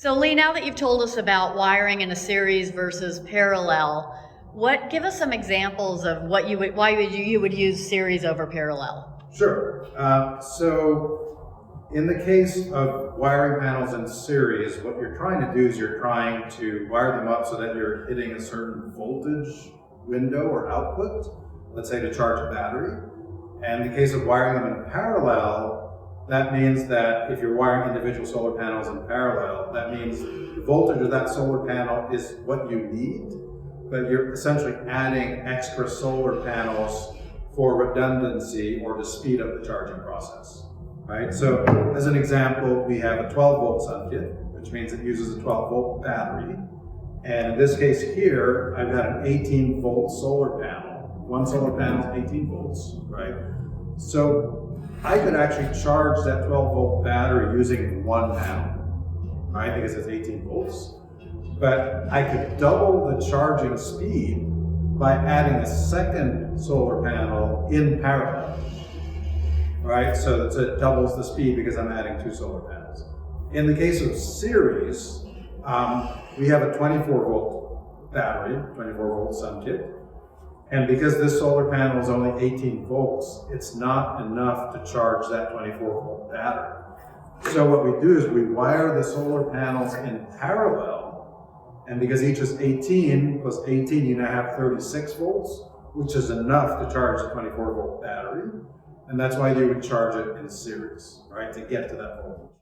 So Lee, now that you've told us about wiring in a series versus parallel, give us some examples of why you would use series over parallel? Sure. So in the case of wiring panels in series, what you're trying to do is you're trying to wire them up so that you're hitting a certain voltage window or output, let's say to charge a battery. And in the case of wiring them in parallel, that means that if you're wiring individual solar panels in parallel, that means the voltage of that solar panel is what you need, but you're essentially adding extra solar panels for redundancy or to speed up the charging process, right? So as an example, we have a 12-volt circuit, which means it uses a 12-volt battery. And in this case here, I've got an 18-volt solar panel. One solar panel is 18 volts, right? So I could actually charge that 12-volt battery using one panel, right? Because it's 18 volts. But I could double the charging speed by adding a second solar panel in parallel, right? So it doubles the speed because I'm adding two solar panels. In the case of series, we have a 24-volt battery, 24-volt sum kit. And because this solar panel is only 18 volts, it's not enough to charge that 24-volt battery. So what we do is we wire the solar panels in parallel, and because each is 18 plus 18, you now have 36 volts, which is enough to charge the 24-volt battery. And that's why you would charge it in series, right, to get to that voltage.